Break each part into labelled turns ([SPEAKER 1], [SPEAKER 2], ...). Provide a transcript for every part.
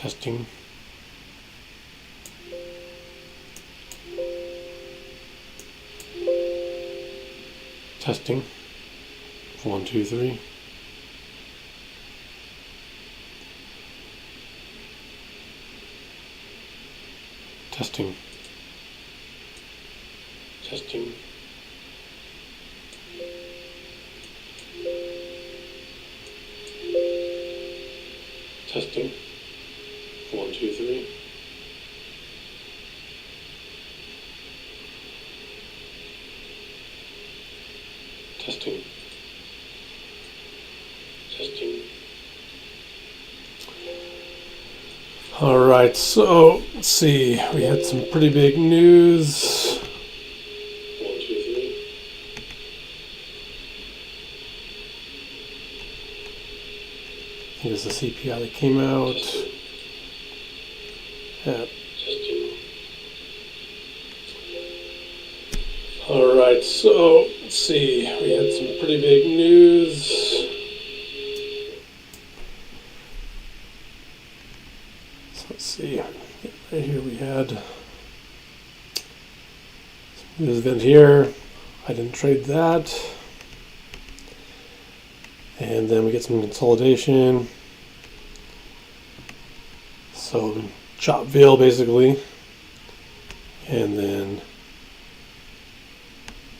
[SPEAKER 1] Testing. Testing. 1, 2, 3. Testing. Testing. Testing. 1, 2, 3. Testing. Testing. All right, so let's see. We had some pretty big news. 1, 2, 3. I think it's the CPI that came out. Yeah. All right, so let's see. We had some pretty big news. So let's see. Right here we had this event here. I didn't trade that. And then we get some consolidation. So chop veil basically. And then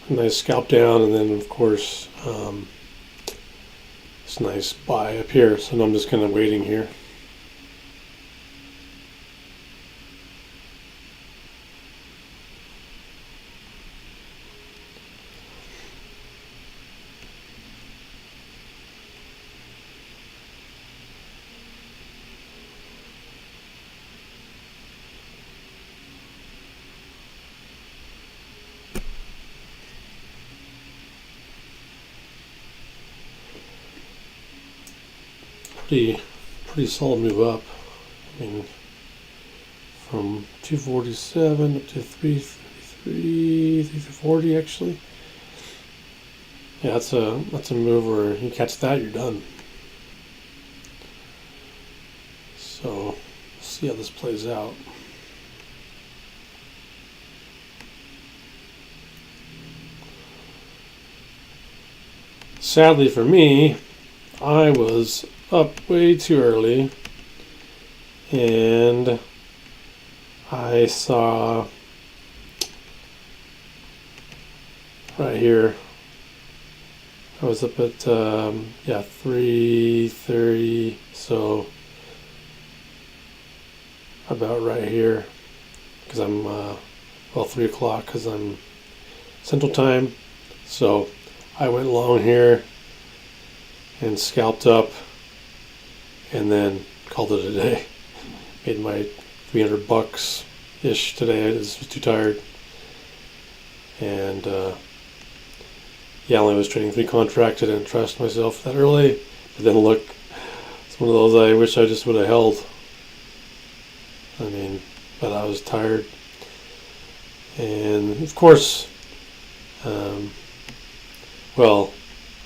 [SPEAKER 1] a nice scalp down, and then of course this nice buy up here. So I'm just kind of waiting here. Pretty solid move up. I mean, from 247 up to 333, 340 actually. Yeah, that's a move where you catch that, you're done. So let's see how this plays out. Sadly for me, I was up way too early, and I saw right here, I was up at 3:30, so about right here, because I'm 3 o'clock because I'm Central Time. So I went long here and scalped up, and then called it a day. Made my $300 ish today. I just was too tired, and I only was trading 3 contracts. I didn't trust myself that early, but then look, it's one of those I wish I just would have held. I mean, but I was tired, and of course, I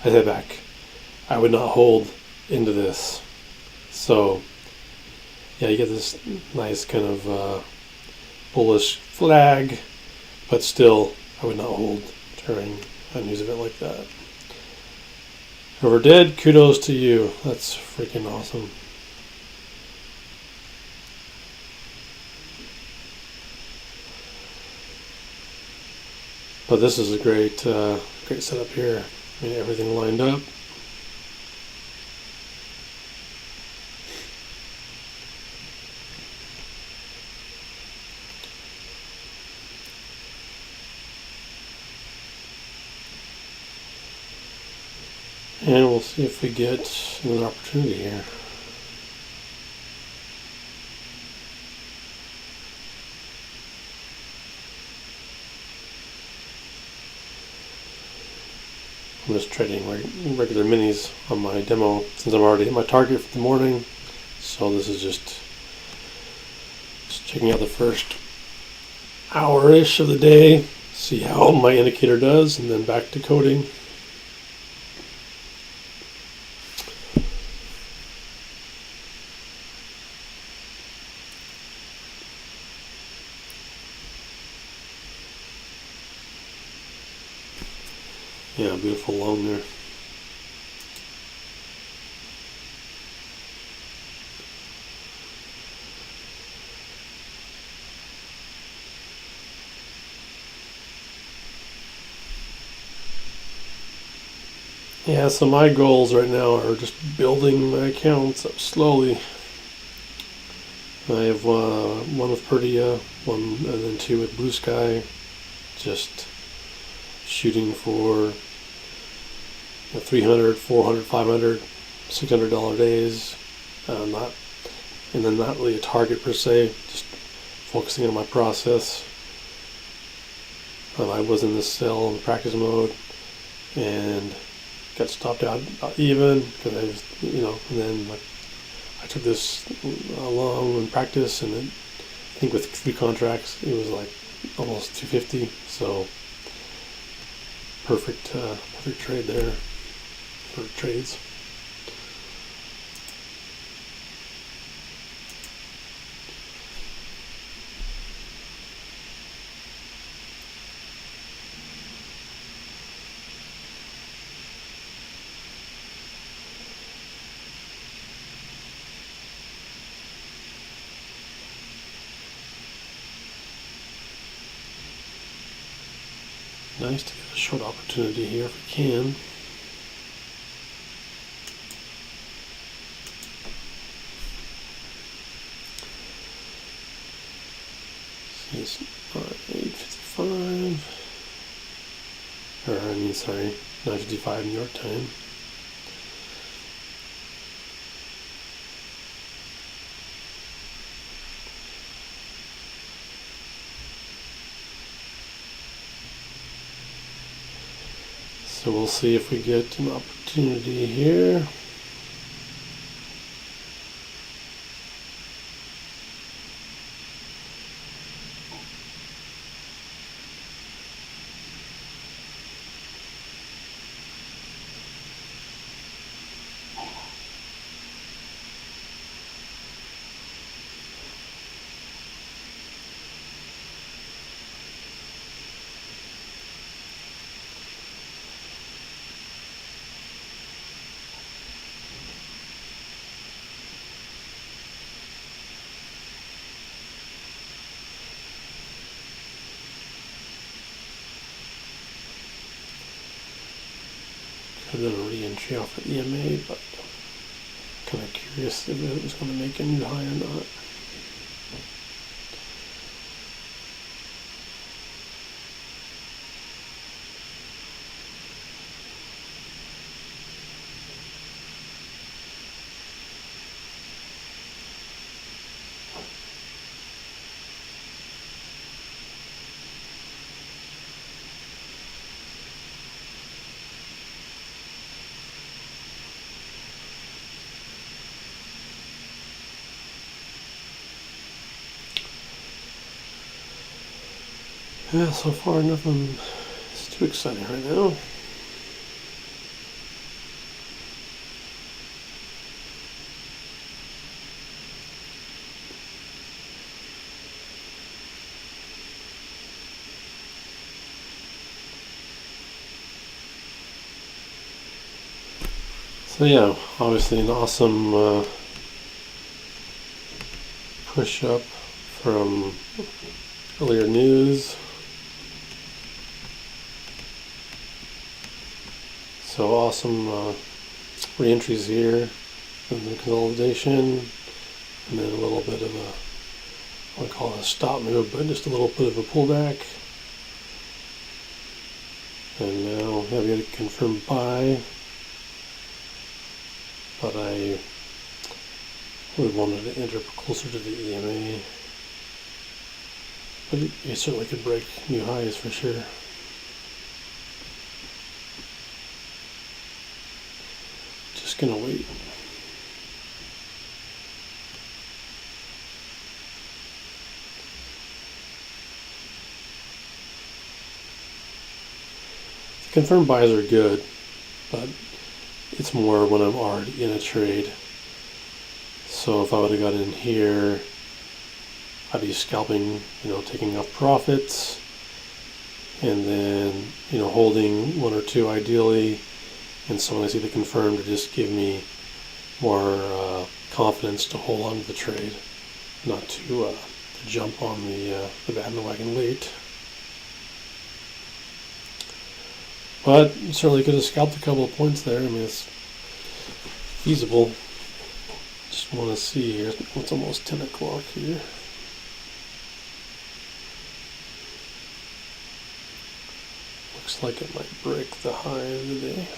[SPEAKER 1] say back, I would not hold into this. So yeah, you get this nice kind of bullish flag, but still I would not hold during a news event like that. Whoever did, kudos to you. That's freaking awesome. But this is a great setup here. I mean, everything lined up. And we'll see if we get another opportunity here. I'm just trading regular minis on my demo since I'm already hit my target for the morning. So this is just checking out the first hour-ish of the day, see how my indicator does, and then back to coding. Yeah, beautiful loan there. Yeah, so my goals right now are just building my accounts up slowly. I have one with Perdia, one and then two with Blue Sky. Just shooting for 300, 400, 500, $600 days. Not, and then not really a target per se. Just focusing on my process. I was in this sell in practice mode and got stopped out even because I was, and then like I took this long in practice, and then I think with 3 contracts it was like almost 250. So perfect trade there. Perfect trades. Nice to get a short opportunity here if we can. See, it's 8:55. Or, 9:55 New York time. So we'll see if we get an opportunity here. Could have done a re-entry off at EMA, but kind of curious if it was going to make a new high or not. Yeah, so far nothing is too exciting right now. So yeah, obviously an awesome push up from earlier news. So awesome re-entries here, and the consolidation, and then a little bit of I want to call it a stop move, but just a little bit of a pullback. And now we got a confirmed buy, but I really wanted to enter closer to the EMA, but it certainly could break new highs for sure. Just gonna wait. The confirmed buys are good, but it's more when I'm already in a trade. So if I would have got in here, I'd be scalping, taking off profits, and then holding one or two ideally, and so when I see the confirmed, to just give me more confidence to hold on to the trade, not to jump on the bandwagon late. But certainly could have scalped a couple of points there. I mean, it's feasible. Just want to see here. It's almost 10 o'clock here. Looks like it might break the high of the day.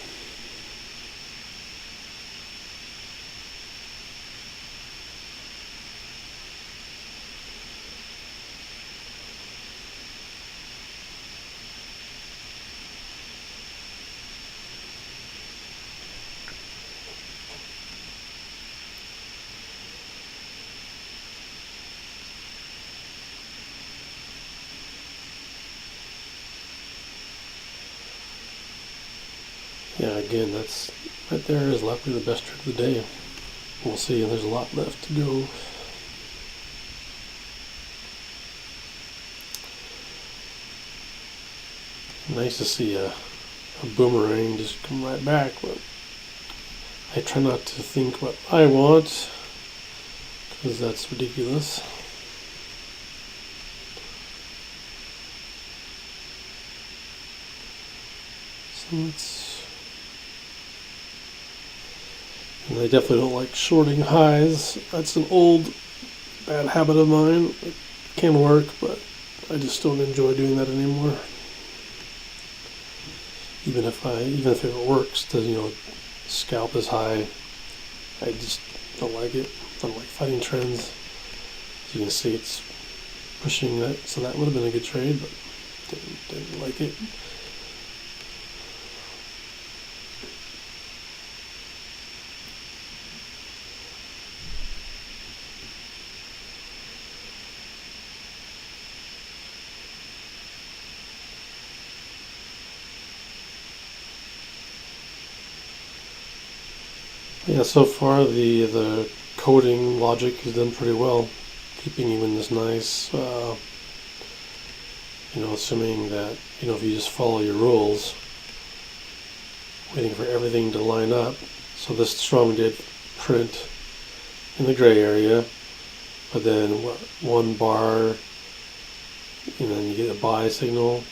[SPEAKER 1] Yeah, again, that's right there is likely the best trade of the day. We'll see, and there's a lot left to go. Nice to see a boomerang just come right back, but I try not to think what I want, because that's ridiculous. So and I definitely don't like shorting highs. That's an old bad habit of mine. It can work, but I just don't enjoy doing that anymore. Even if it works to scalp this high, I just don't like it. I don't like fighting trends. As you can see, it's pushing that, so that would have been a good trade, but didn't like it. Yeah, so far the coding logic has done pretty well, keeping even this nice, assuming that, if you just follow your rules, waiting for everything to line up. So this strong did print in the gray area, but then one bar, and then you get a buy signal,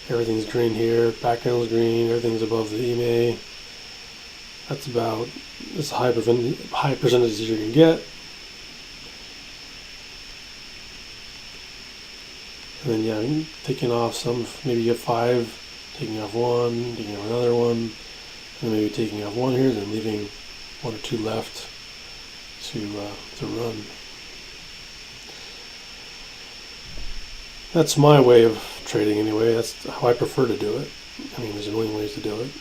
[SPEAKER 1] everything's green here, background's green, everything's above the EMA. That's about as high percentage as you can get. And then taking off some, maybe you get 5, taking off 1, taking off another 1, and then maybe taking off 1 here, then leaving 1 or 2 left to run. That's my way of trading anyway. That's how I prefer to do it. I mean, there's a million ways to do it.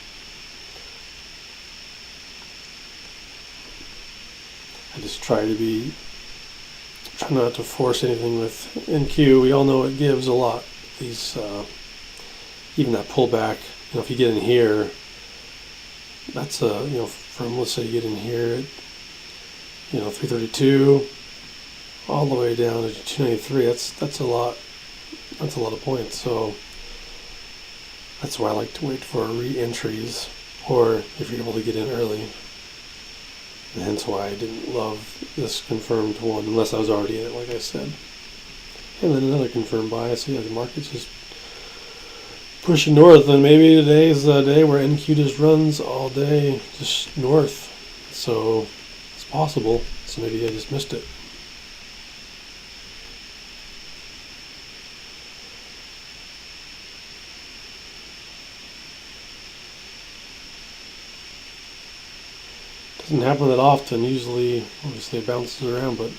[SPEAKER 1] I just try not to force anything with NQ. We all know it gives a lot. These, even that pullback, if you get in here, that's from, let's say you get in here at, 332, all the way down to 293. That's a lot. That's a lot of points. So that's why I like to wait for re-entries, or if you're able to get in early. And hence why I didn't love this confirmed one, unless I was already in it, like I said. And then another confirmed buy. So the market's just pushing north, and maybe today's the day where NQ just runs all day, just north. So it's possible. So maybe I just missed it. Doesn't happen that often. Usually, obviously, it bounces around, but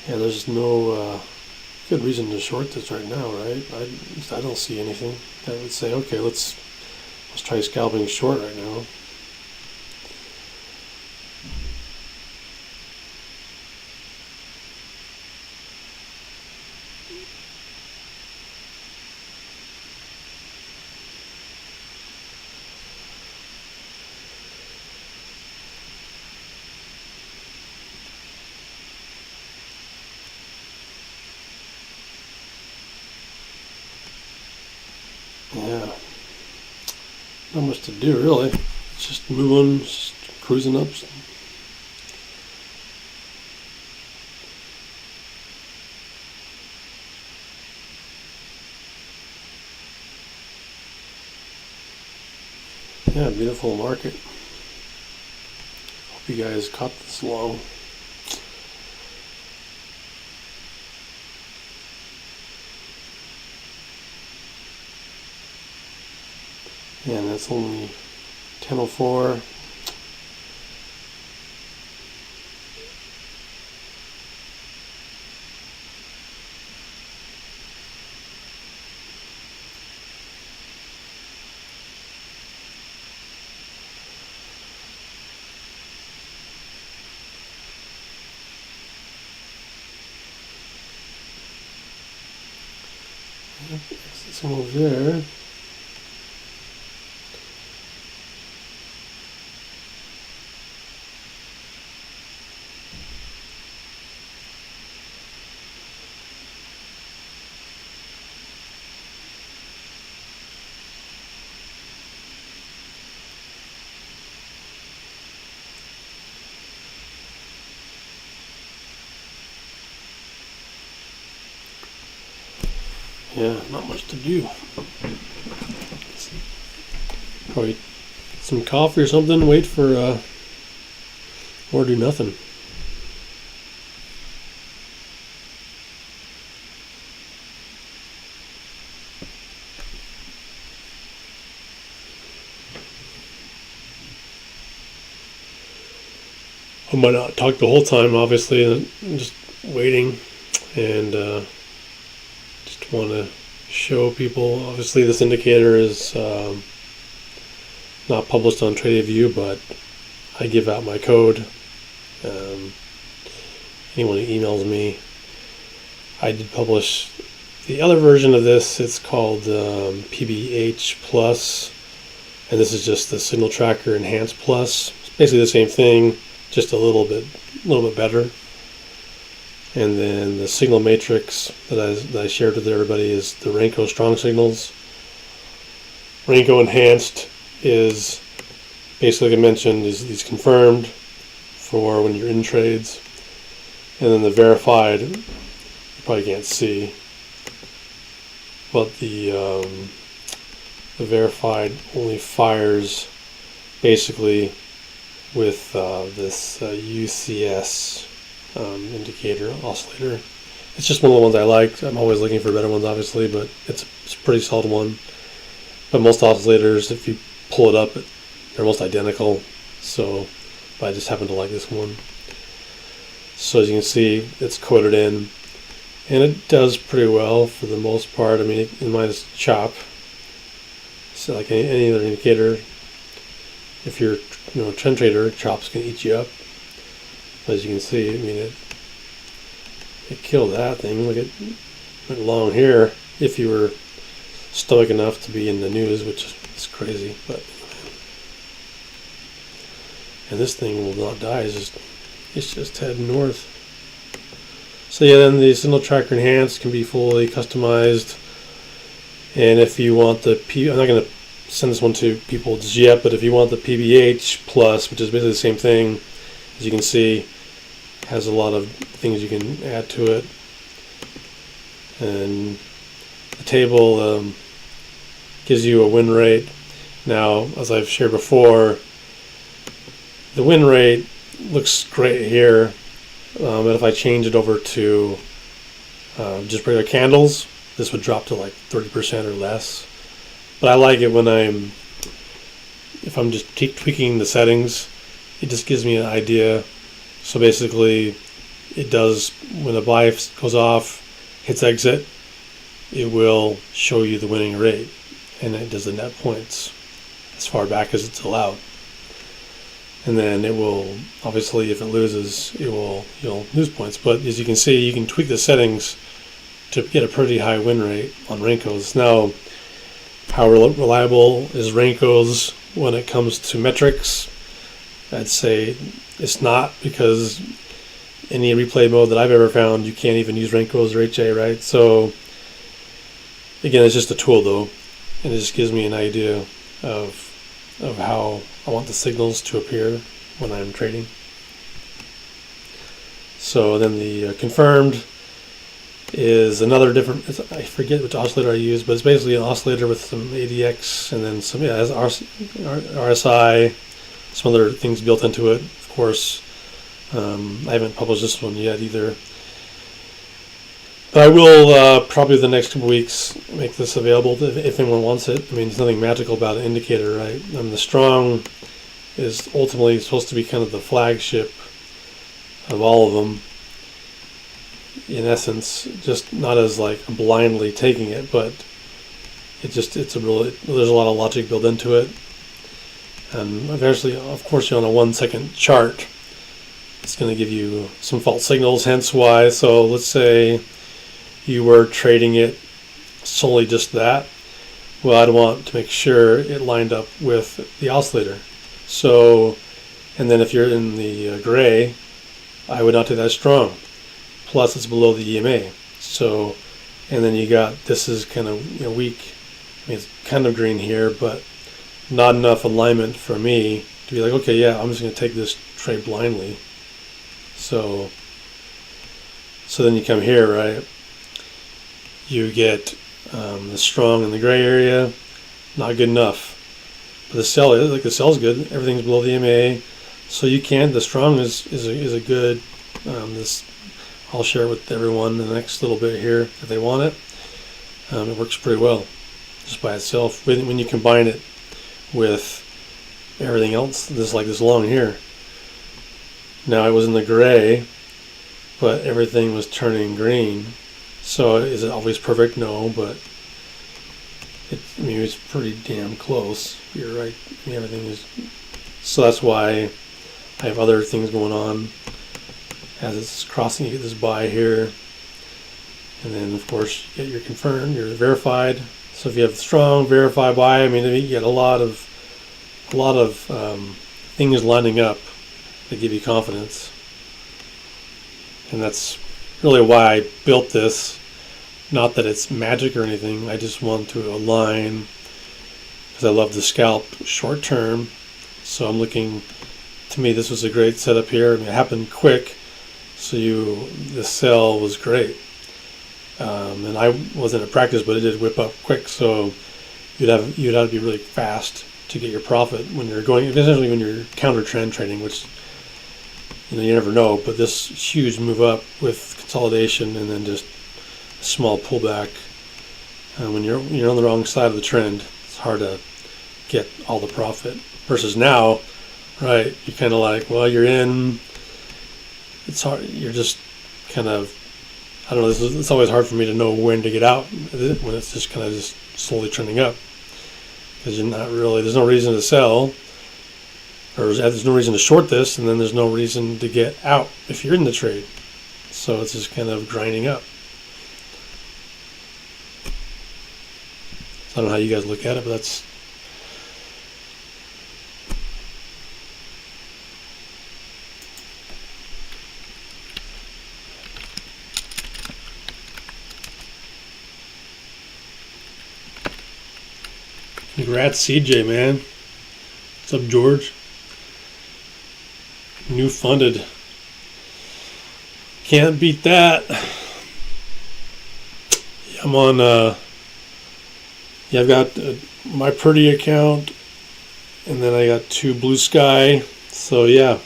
[SPEAKER 1] yeah, there's no good reason to short this right now, right? I don't see anything that would say, okay, let's try scalping short right now. Yeah, not much to do really. It's just moving, just cruising up. Yeah, beautiful market. Hope you guys caught this long. And that's only 10:04. Exit over there. Yeah, not much to do. Probably some coffee or something, wait for, or do nothing. I might not talk the whole time, obviously, I'm just waiting, and just want to show people. Obviously, this indicator is not published on TradingView, but I give out my code. Anyone who emails me, I did publish the other version of this. It's called PBH Plus, and this is just the Signal Tracker Enhanced Plus. It's basically the same thing, just a little bit better. And then the signal matrix that I shared with everybody is the Renko Strong Signals. Renko Enhanced is basically, like I mentioned, is these confirmed for when you're in trades, and then the verified, you probably can't see, but the verified only fires basically with this UCS indicator oscillator. It's just one of the ones I like. I'm always looking for better ones, obviously, but it's a pretty solid one. But most oscillators, if you pull it up, they're almost identical. So, but I just happen to like this one. So as you can see, it's coded in, and it does pretty well for the most part. I mean, mine is chop. So like any other indicator, if you're a trend trader, chops can eat you up. But as you can see, I mean, it killed that thing. Look, it went long here. If you were stoic enough to be in the news, which is crazy, but and this thing will not die. It's just heading north. So yeah, then the Signal Tracker Enhanced can be fully customized. And if you want the I'm not going to send this one to people just yet, but if you want the PBH Plus, which is basically the same thing, as you can see, has a lot of things you can add to it. And the table gives you a win rate. Now, as I've shared before, the win rate looks great here, but if I change it over to just regular candles, this would drop to like 30% or less. But I like it when if I'm just tweaking the settings, it just gives me an idea. So basically, it does, when the buy goes off, hits exit, it will show you the winning rate, and it does the net points as far back as it's allowed. And then it will, obviously, if it loses, you'll lose points. But as you can see, you can tweak the settings to get a pretty high win rate on Renko's. Now, how reliable is Renko's when it comes to metrics? I'd say it's not, because any replay mode that I've ever found, you can't even use Renko's or HA, right? So again, it's just a tool though. and it just gives me an idea of how I want the signals to appear when I'm trading. So then the confirmed is another different, I forget which oscillator I use, but it's basically an oscillator with some ADX and then some, has RSI, some other things built into it. Of course, I haven't published this one yet either. But I will probably the next couple weeks make this available if anyone wants it. I mean, there's nothing magical about an indicator, right? The strong is ultimately supposed to be kind of the flagship of all of them, in essence, just not as like blindly taking it, but there's a lot of logic built into it. And eventually, of course, on a 1 second chart, it's going to give you some false signals, hence why. So let's say you were trading it solely just that. Well, I'd want to make sure it lined up with the oscillator. So, and then if you're in the gray, I would not do that strong. Plus, it's below the EMA. So, and then you got, this is kind of weak. I mean, it's kind of green here, but not enough alignment for me to be like, okay, yeah, I'm just going to take this trade blindly. So then you come here, right? You get the strong in the gray area, not good enough. But the sell's good. Everything's below the EMA, so you can. The strong is a good. This I'll share it with everyone in the next little bit here if they want it. It works pretty well just by itself. When you combine it with everything else, this long here. Now it was in the gray, but everything was turning green. So is it always perfect? No, but it's pretty damn close. You're right. I mean, everything is. So that's why I have other things going on as it's crossing. You get this buy here, and then of course you get your confirmed, your verified. So if you have strong verify buy, I mean, you get a lot of things lining up that give you confidence, and that's really why I built this. Not that it's magic or anything. I just want to align because I love to scalp short term. So I'm looking. To me, this was a great setup here. I mean, it happened quick, so the sell was great. And I wasn't at practice, but it did whip up quick. So you'd have to be really fast to get your profit when you're going, especially when you're counter trend trading, which you never know. But this huge move up with consolidation and then just a small pullback. When you're on the wrong side of the trend, it's hard to get all the profit. Versus now, right? You're kind of like, well, you're in. It's hard. You're just kind of. I don't know. It's always hard for me to know when to get out when it's just kind of just slowly trending up, because you're not really. There's no reason to sell, or there's no reason to short this, and then there's no reason to get out if you're in the trade. So it's just kind of grinding up. I don't know how you guys look at it, but that's. Congrats, CJ, man. What's up, George? New funded. Can't beat that. Yeah, I'm on. I've got my Purdy account, and then I got 2 Blue Sky. So yeah.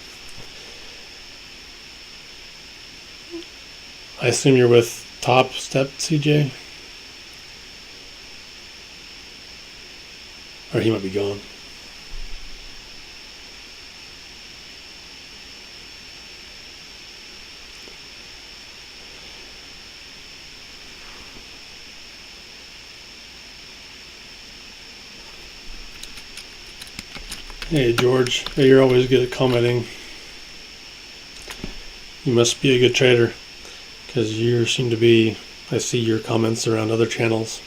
[SPEAKER 1] I assume you're with Top Step, CJ? Or he might be gone. Hey George, hey, you're always good at commenting. You must be a good trader, because you seem to be. I see your comments around other channels.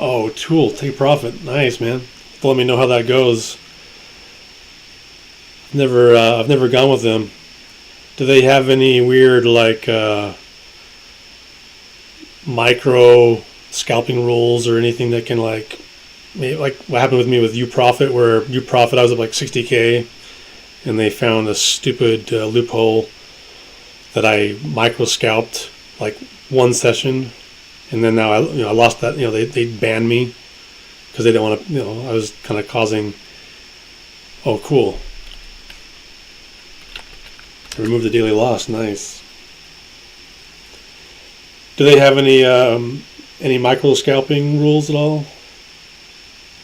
[SPEAKER 1] Oh, Tool, take profit. Nice, man. Let me know how that goes. I've never gone with them. Do they have any weird like micro scalping rules or anything that can like what happened with me with UProfit, where UProfit I was up like 60K and they found a stupid loophole that I micro scalped like one session, and then now I lost that. They banned me because they didn't want to. I was kind of causing. Oh, cool. Remove the daily loss. Nice. Do they have any micro scalping rules at all?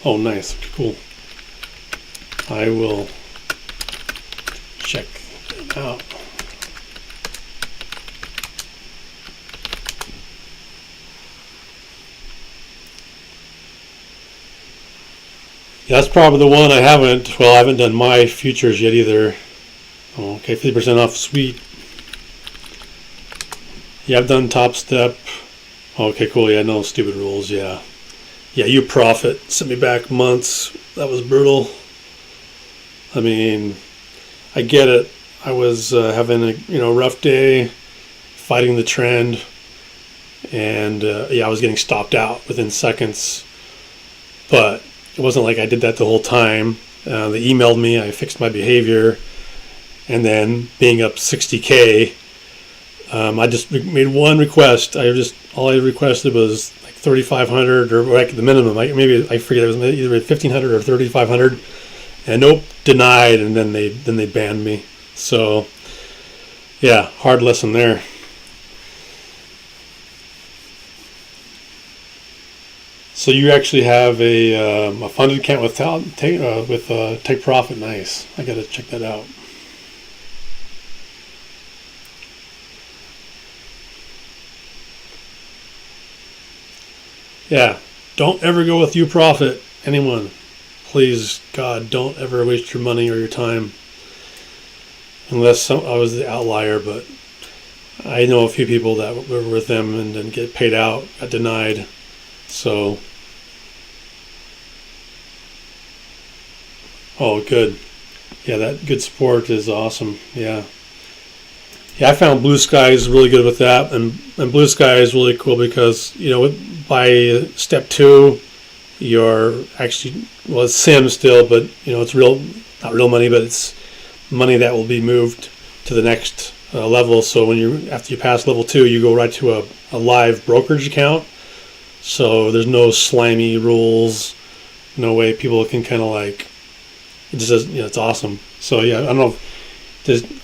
[SPEAKER 1] Oh, nice. Cool. I will check them out. Yeah, that's probably the one I haven't. Well, I haven't done my futures yet either. Oh, okay, 50% off. Sweet. Yeah, I've done Top Step. Okay, cool. Yeah, no stupid rules. Yeah. Yeah, UProfit sent me back months. That was brutal. I mean, I get it. I was having a rough day, fighting the trend, and I was getting stopped out within seconds. But it wasn't like I did that the whole time. They emailed me. I fixed my behavior, and then being up 60K, I just made one request. All I requested was like 3,500 or like the minimum. Maybe I forget, it was either 1,500 or 3,500, and nope, denied. And then they banned me. So yeah, hard lesson there. So you actually have a funded account with Take Profit. Nice. I got to check that out. Yeah, don't ever go with UProfit. Anyone, please, God, don't ever waste your money or your time. Unless I was the outlier, but I know a few people that were with them and didn't get paid out, got denied. So, oh, good. Yeah, that good support is awesome. Yeah. Yeah, I found Blue Sky is really good with that, and Blue Sky is really cool because by step 2, you're actually it's sim still, but it's not real money, but it's money that will be moved to the next level. So after you pass level 2, you go right to a live brokerage account. So there's no slimy rules, no way people can kind of like it just says it's awesome. So yeah, I don't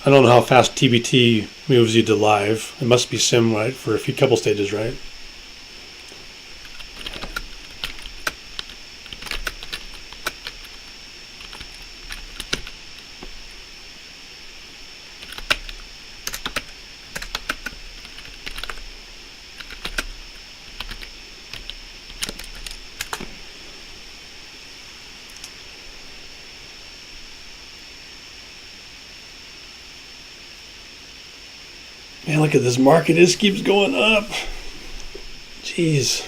[SPEAKER 1] know how fast TBT moves you to live. It must be sim, right, for a couple stages, right? Man, look at this market. It just keeps going up. Jeez.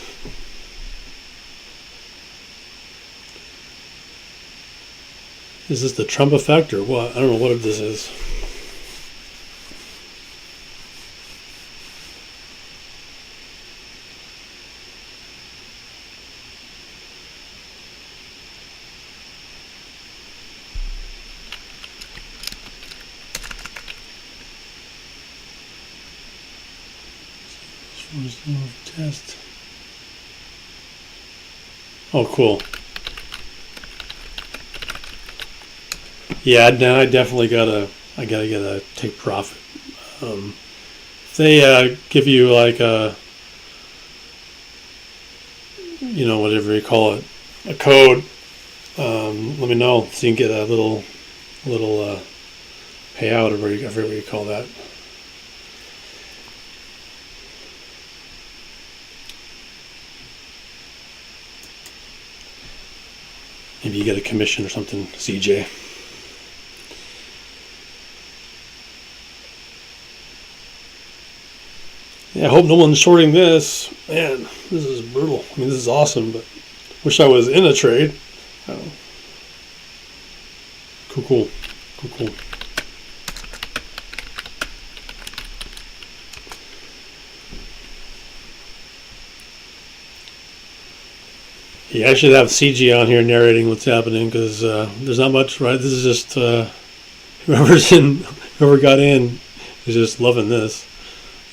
[SPEAKER 1] Is this the Trump effect or what? I don't know what this is. Test. Oh, cool. Yeah, now I definitely gotta get a Take Profit. If they give you like whatever you call it, a code, let me know so you can get a little payout or whatever you call that. Maybe you get a commission or something, CJ. Yeah, I hope no one's shorting this. Man, this is brutal. I mean, this is awesome, but wish I was in a trade. Cool. Cool. Yeah, I should have CG on here narrating what's happening because there's not much, right? This is just whoever got in is just loving this.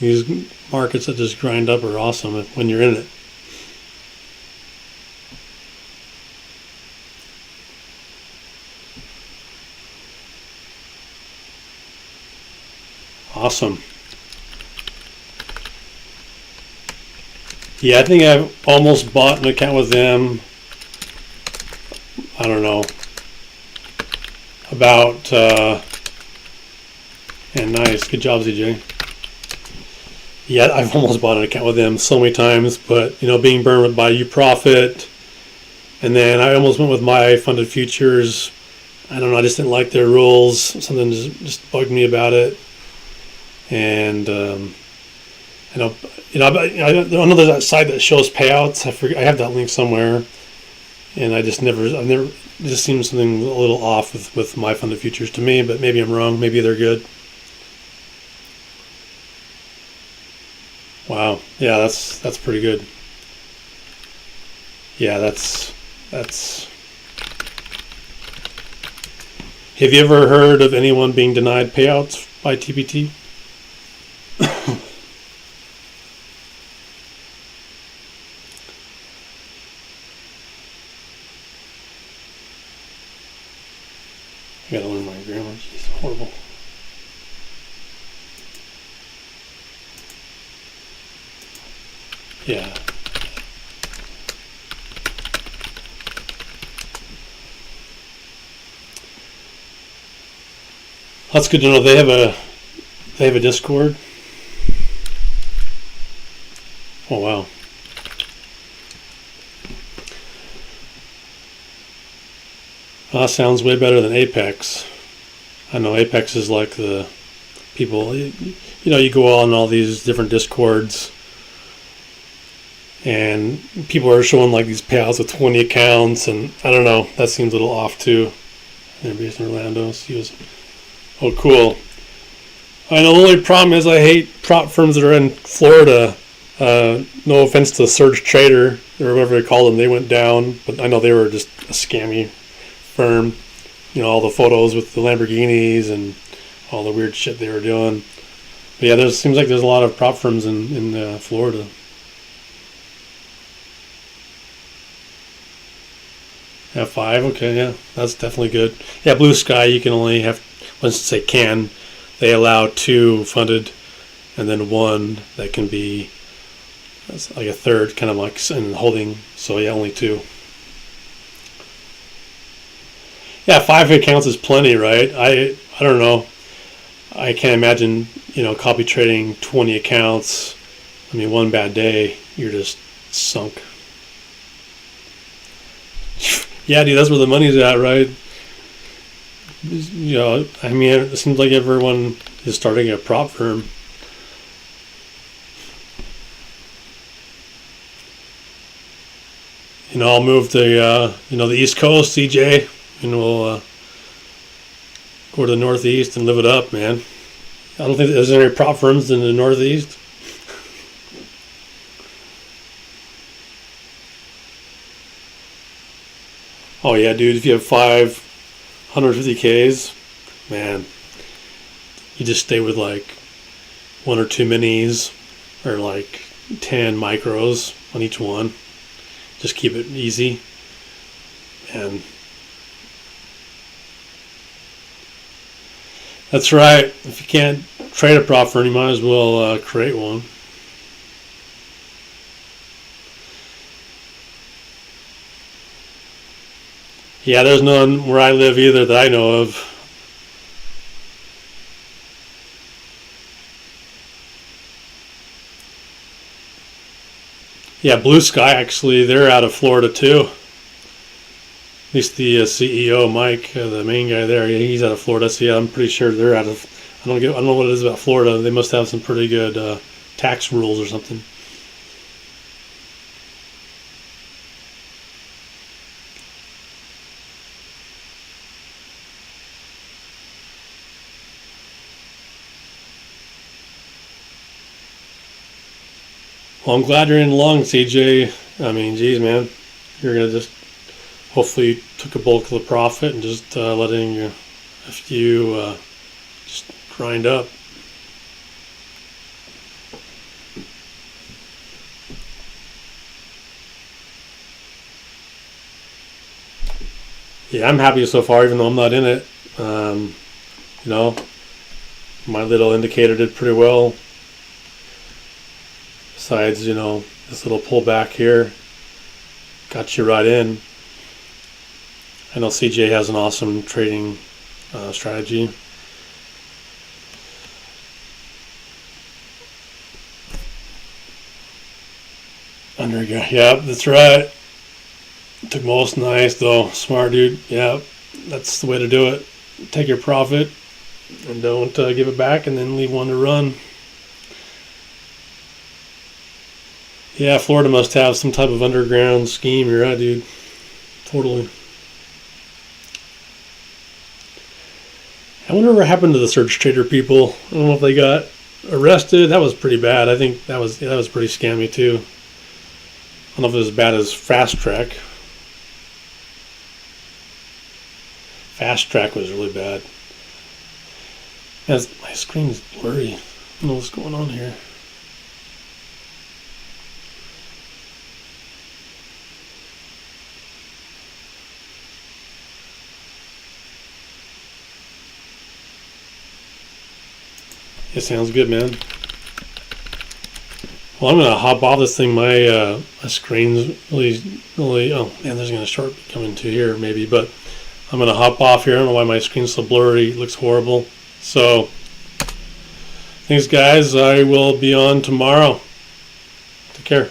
[SPEAKER 1] These markets that just grind up are awesome when you're in it. Awesome. Yeah, I think I've almost bought an account with them. I don't know. About, and nice. Good job, ZJ. Yeah, I've almost bought an account with them so many times, but, being burned by UProfit, and then I almost went with my funded futures. I don't know, I just didn't like their rules. Something just bugged me about it. And, I know there's that site that shows payouts. I have that link somewhere, and I've never. It just seems something a little off with my funded futures to me, but maybe I'm wrong. Maybe they're good. Wow, yeah, that's pretty good. Yeah, that's. Have you ever heard of anyone being denied payouts by TPT? I gotta learn my grammar. Jeez, horrible. Yeah. That's good to know. They have a Discord. Oh wow. That sounds way better than Apex. I know Apex is like the people, you go on all these different Discords, and people are showing like these payouts with 20 accounts, and I don't know, that seems a little off too. They're based in Orlando. Oh, cool. I know the only problem is I hate prop firms that are in Florida. No offense to Surge Trader or whatever they call them, they went down, but I know they were just a scammy firm. All the photos with the Lamborghinis and all the weird shit they were doing. But yeah, seems like there's a lot of prop firms in Florida. F5, okay, yeah, that's definitely good. Yeah, Blue Sky, you can only have, once they can, they allow 2 funded, and then 1 that can be like a third, kind of like in holding. So yeah, only 2. Yeah, 5 accounts is plenty, right? I don't know. I can't imagine, copy trading 20 accounts. I mean, one bad day, you're just sunk. Yeah, dude, that's where the money's at, right? I mean, it seems like everyone is starting a prop firm. I'll move to, the East Coast, CJ, and we'll go to the Northeast and live it up, man. I don't think there's any prop firms in the Northeast. Oh yeah, dude, if you have 550Ks, man, you just stay with like 1 or 2 minis or like 10 micros on each one. Just keep it easy. And that's right. If you can't trade a prop firm, you might as well create one. Yeah, there's none where I live either that I know of. Yeah, Blue Sky, actually, they're out of Florida too. At least the CEO, Mike, the main guy there, he's out of Florida. So yeah, I'm pretty sure they're out of. I don't know what it is about Florida. They must have some pretty good tax rules or something. Well, I'm glad you're in long, CJ. I mean, geez, man, you're gonna just hopefully you took a bulk of the profit and just letting a few just grind up. Yeah, I'm happy so far, even though I'm not in it. You know, my little indicator did pretty well. Besides, you know, this little pullback here got you right in. I know CJ has an awesome trading strategy. Under, yeah, that's right. Took most nice though. Smart dude. Yeah, that's the way to do it. Take your profit and don't give it back, and then leave one to run. Yeah, Florida must have some type of underground scheme. You're right, dude. Totally. I wonder what happened to the surge trader people. I don't know if they got arrested. That was pretty bad. I think that was pretty scammy too. I don't know if it was as bad as Fast Track. Fast Track was really bad. My screen is blurry. I don't know what's going on here. It sounds good, man. Well, I'm gonna hop off this thing. My screen's really. Oh man, there's gonna short coming to here maybe, but I'm gonna hop off here. I don't know why my screen's so blurry. It looks horrible. So, thanks, guys. I will be on tomorrow. Take care.